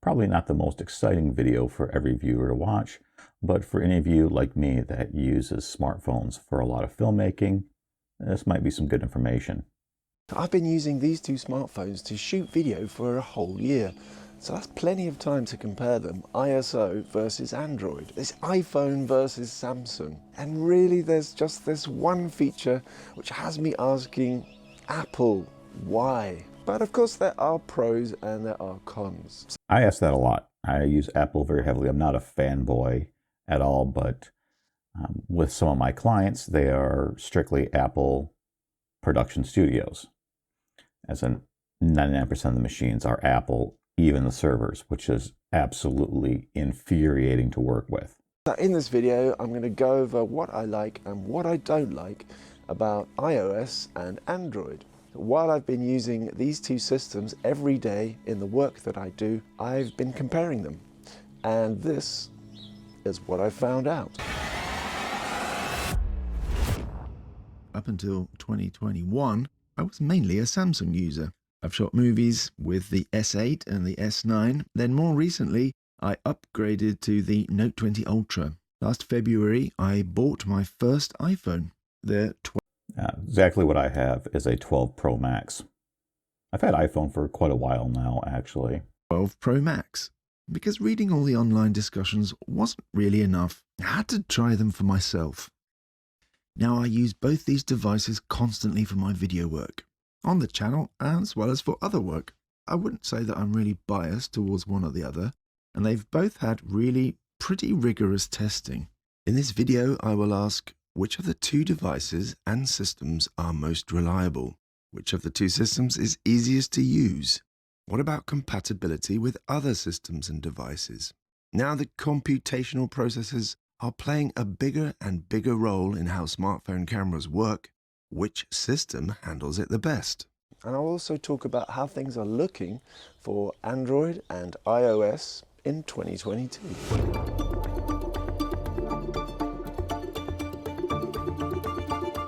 Probably not the most exciting video for every viewer to watch, but for any of you like me that uses smartphones for a lot of filmmaking, this might be some good information. I've been using these two smartphones to shoot video for a whole year, so that's plenty of time to compare them, ISO versus Android, this iPhone versus Samsung. And really there's just this one feature which has me asking, Apple, why? But of course there are pros and there are cons. I ask that a lot. I use Apple very heavily. I'm not a fanboy at all, but with some of my clients, they are strictly Apple production studios. As in 99% of the machines are Apple, even the servers, which is absolutely infuriating to work with. So in this video, I'm going to go over what I like and what I don't like about iOS and Android. While I've been using these two systems every day in the work that I do, I've been comparing them. And this is what I found out. Up until 2021, I was mainly a Samsung user. I've shot movies with the S8 and the S9. Then more recently, I upgraded to the Note 20 Ultra. Last February, I bought my first iPhone, the 12. Exactly what I have is a 12 Pro Max. I've had iPhone for quite a while now, actually. 12 Pro Max. Because reading all the online discussions wasn't really enough, I had to try them for myself. Now I use both these devices constantly for my video work, on the channel as well as for other work. I wouldn't say that I'm really biased towards one or the other, and they've both had really pretty rigorous testing. In this video, I will ask, which of the two devices and systems are most reliable? Which of the two systems is easiest to use? What about compatibility with other systems and devices? Now the computational processes are playing a bigger and bigger role in how smartphone cameras work. Which system handles it the best? And I'll also talk about how things are looking for Android and iOS in 2022.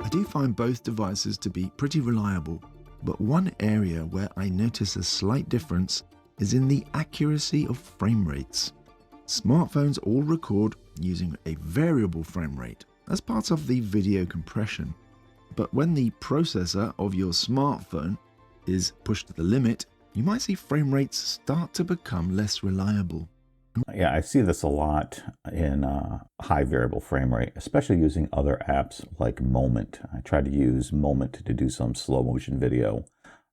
I do find both devices to be pretty reliable, but one area where I notice a slight difference is in the accuracy of frame rates. Smartphones all record using a variable frame rate as part of the video compression, but when the processor of your smartphone is pushed to the limit, you might see frame rates start to become less reliable. Yeah, I see this a lot in high variable frame rate, especially using other apps like Moment. I tried to use Moment to do some slow motion video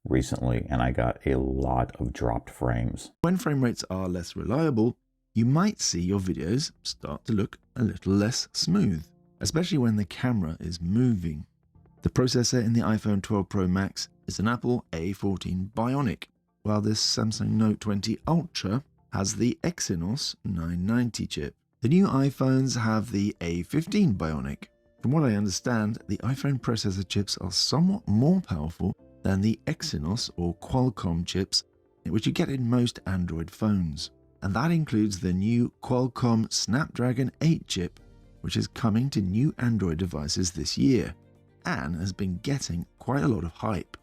recently, and I got a lot of dropped frames. When frame rates are less reliable, you might see your videos start to look a little less smooth, especially when the camera is moving. The processor in the iPhone 12 Pro Max is an Apple A14 Bionic, while this Samsung Note 20 Ultra has the Exynos 990 chip. The new iPhones have the A15 Bionic. From what I understand, the iPhone processor chips are somewhat more powerful than the Exynos or Qualcomm chips, which you get in most Android phones. And that includes the new Qualcomm Snapdragon 8 chip, which is coming to new Android devices this year, and has been getting quite a lot of hype.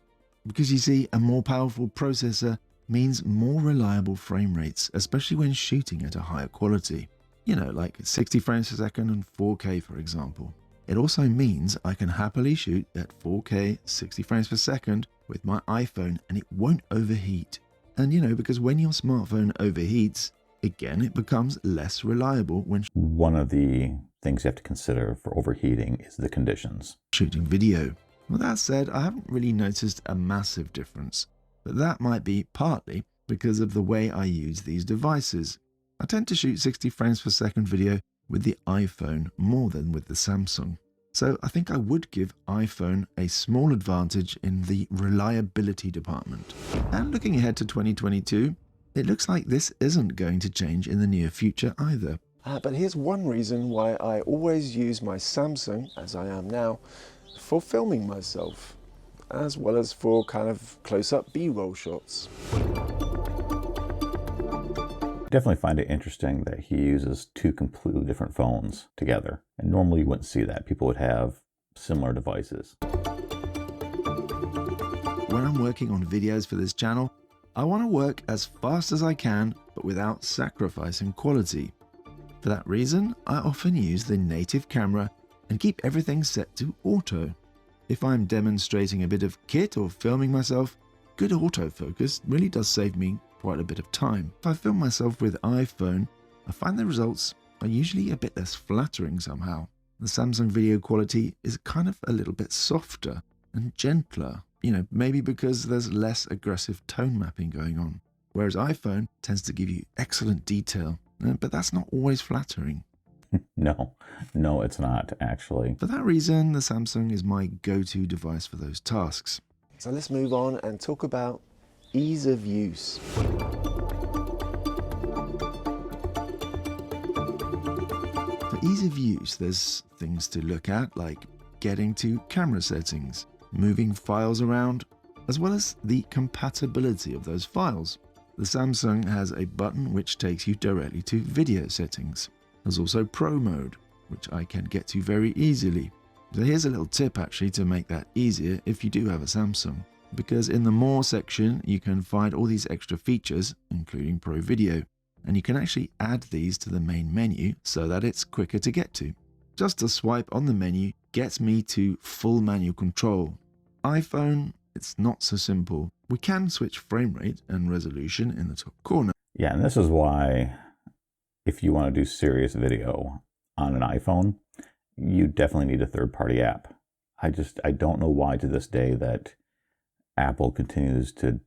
Because you see, a more powerful processor means more reliable frame rates, especially when shooting at a higher quality. You know, like 60 frames per second and 4K, for example. It also means I can happily shoot at 4K 60 frames per second with my iPhone and it won't overheat. And you know, because when your smartphone overheats, again, it becomes less reliable when One of the things you have to consider for overheating is the conditions. shooting video. With that said, I haven't really noticed a massive difference, but that might be partly because of the way I use these devices. I tend to shoot 60 frames per second video with the iPhone more than with the Samsung. So I think I would give iPhone a small advantage in the reliability department. And looking ahead to 2022, it looks like this isn't going to change in the near future either. But here's one reason why I always use my Samsung, as I am now, for filming myself, as well as for kind of close-up B-roll shots. I definitely find it interesting that he uses two completely different phones together. And normally you wouldn't see that. People would have similar devices. When I'm working on videos for this channel, I want to work as fast as I can, but without sacrificing quality. For that reason, I often use the native camera and keep everything set to auto. If I'm demonstrating a bit of kit or filming myself, good autofocus really does save me quite a bit of time. If I film myself with iPhone, I find the results are usually a bit less flattering somehow. The Samsung video quality is kind of a little bit softer and gentler, maybe because there's less aggressive tone mapping going on. Whereas iPhone tends to give you excellent detail, but that's not always flattering. No, it's not actually. For that reason, the Samsung is my go-to device for those tasks. So let's move on and talk about ease of use. For ease of use, there's things to look at like getting to camera settings, moving files around, as well as the compatibility of those files. The Samsung has a button which takes you directly to video settings. There's also Pro mode, which I can get to very easily. So here's a little tip actually to make that easier if you do have a Samsung, because in the More section you can find all these extra features, including Pro Video, and you can actually add these to the main menu so that it's quicker to get to. Just a swipe on the menu gets me to full manual control. iPhone, it's not so simple. We can switch frame rate and resolution in the top corner. Yeah, and this is why if you want to do serious video on an iPhone, you definitely need a third-party app. I don't know why to this day that Apple continues to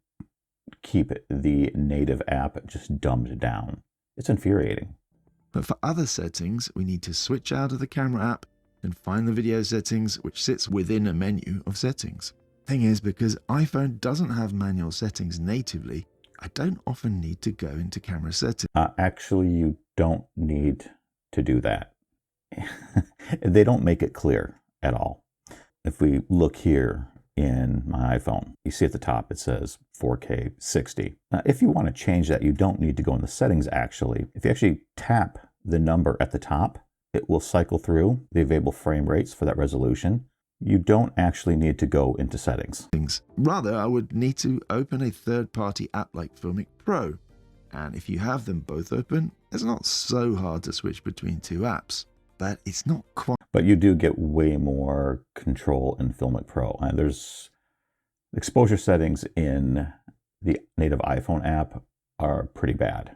keep the native app just dumbed down. It's infuriating. But for other settings, we need to switch out of the camera app and find the video settings, which sits within a menu of settings. Thing is, because iPhone doesn't have manual settings natively, I don't often need to go into camera settings. Actually, you don't need to do that. They don't make it clear at all. If we look here in my iPhone, you see at the top it says 4K 60. Now, if you want to change that, you don't need to go in the settings actually. If you actually tap the number at the top, it will cycle through the available frame rates for that resolution. You don't actually need to go into settings. Rather, I would need to open a third-party app like FiLMiC Pro. And if you have them both open, it's not so hard to switch between two apps. But it's not quite. But you do get way more control in FiLMiC Pro. And there's exposure settings in the native iPhone app are pretty bad.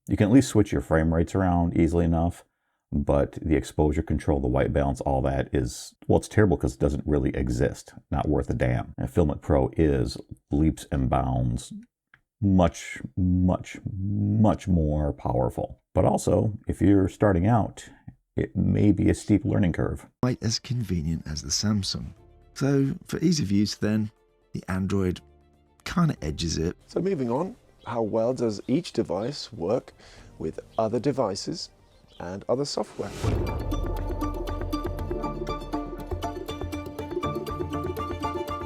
You can at least switch your frame rates around easily enough, but the exposure control, the white balance, all that is, well, it's terrible because it doesn't really exist. Not worth a damn. And FiLMiC Pro is leaps and bounds much, much, much more powerful. But also, if you're starting out, it may be a steep learning curve. Quite as convenient as the Samsung. So for ease of use then, the Android kind of edges it. So moving on, how well does each device work with other devices and other software?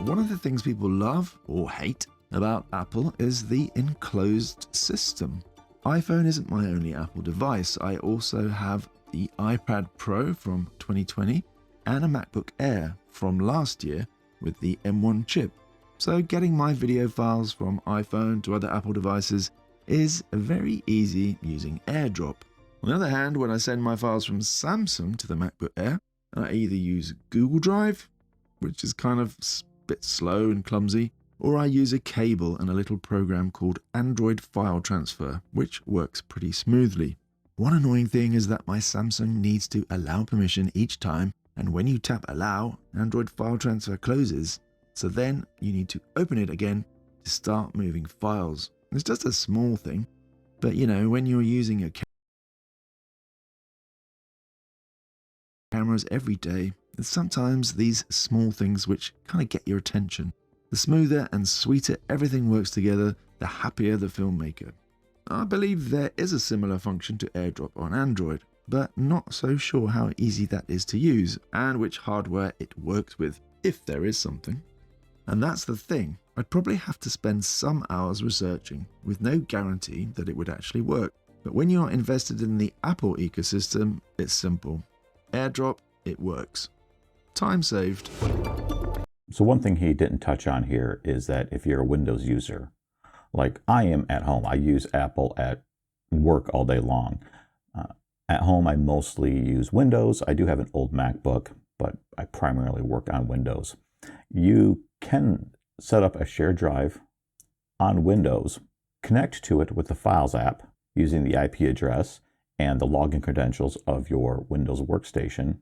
One of the things people love or hate about Apple is the enclosed system. iPhone isn't my only Apple device. I also have the iPad Pro from 2020 and a MacBook Air from last year with the M1 chip. So getting my video files from iPhone to other Apple devices is very easy using AirDrop. On the other hand, when I send my files from Samsung to the MacBook Air, I either use Google Drive, which is kind of a bit slow and clumsy, or I use a cable and a little program called Android File Transfer, which works pretty smoothly. One annoying thing is that my Samsung needs to allow permission each time, and when you tap allow, Android File Transfer closes, so then you need to open it again to start moving files. It's just a small thing, but when you're using a cameras every day, there's sometimes these small things which kind of get your attention. The smoother and sweeter everything works together, the happier the filmmaker. I believe there is a similar function to AirDrop on Android, but not so sure how easy that is to use and which hardware it works with, if there is something. And that's the thing, I'd probably have to spend some hours researching with no guarantee that it would actually work. But when you're invested in the Apple ecosystem, it's simple. AirDrop, it works. Time saved. So one thing he didn't touch on here is that if you're a Windows user, like I am at home, I use Apple at work all day long. At home, I mostly use Windows. I do have an old MacBook, but I primarily work on Windows. You can set up a shared drive on Windows, connect to it with the Files app using the IP address and the login credentials of your Windows workstation,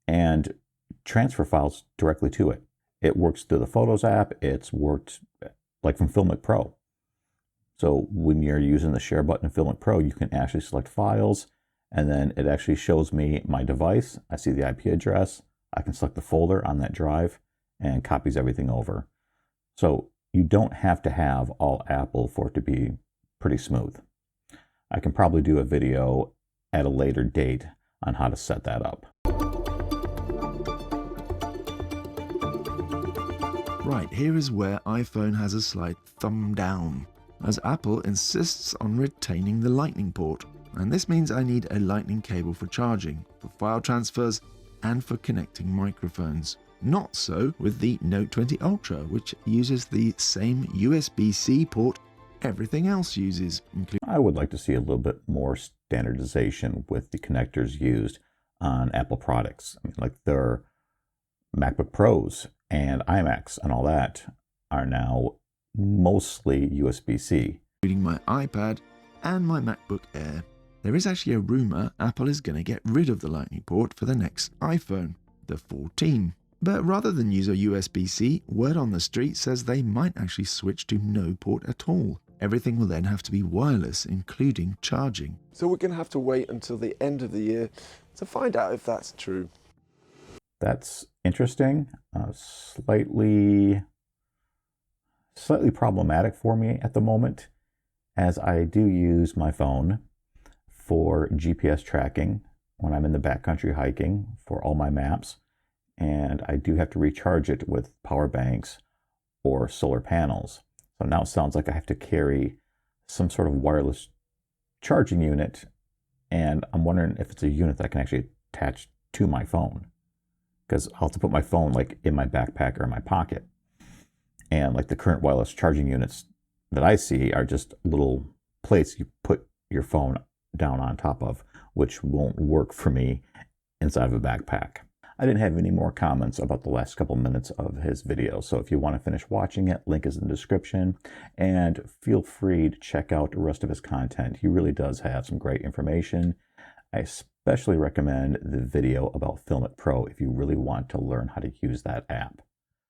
and transfer files directly to it. It works through the Photos app. It's worked like from FiLMiC Pro. So when you're using the share button in FiLMiC Pro, you can actually select files, and then it actually shows me my device. I see the IP address. I can select the folder on that drive and copies everything over. So you don't have to have all Apple for it to be pretty smooth. I can probably do a video at a later date on how to set that up. Right, here is where iPhone has a slight thumb down, as Apple insists on retaining the Lightning port. And this means I need a Lightning cable for charging, for file transfers, and for connecting microphones. Not so with the Note 20 Ultra, which uses the same USB-C port everything else uses, including... I would like to see a little bit more standardization with the connectors used on Apple products. I mean, like their MacBook Pros and iMacs and all that are now mostly USB-C. Including my iPad and my MacBook Air. There is actually a rumor Apple is going to get rid of the Lightning port for the next iPhone, the 14. But rather than use a USB-C, word on the street says they might actually switch to no port at all. Everything will then have to be wireless, including charging. So we're going to have to wait until the end of the year to find out if that's true. That's interesting. Slightly problematic for me at the moment, as I do use my phone for GPS tracking when I'm in the backcountry hiking for all my maps, and I do have to recharge it with power banks or solar panels. So now it sounds like I have to carry some sort of wireless charging unit, and I'm wondering if it's a unit that I can actually attach to my phone, because I'll have to put my phone like in my backpack or in my pocket. And like the current wireless charging units that I see are just little plates you put your phone down on top of, which won't work for me inside of a backpack. I didn't have any more comments about the last couple minutes of his video, so if you want to finish watching it, link is in the description, and feel free to check out the rest of his content. He really does have some great information. I especially recommend the video about FiLMiC Pro if you really want to learn how to use that app.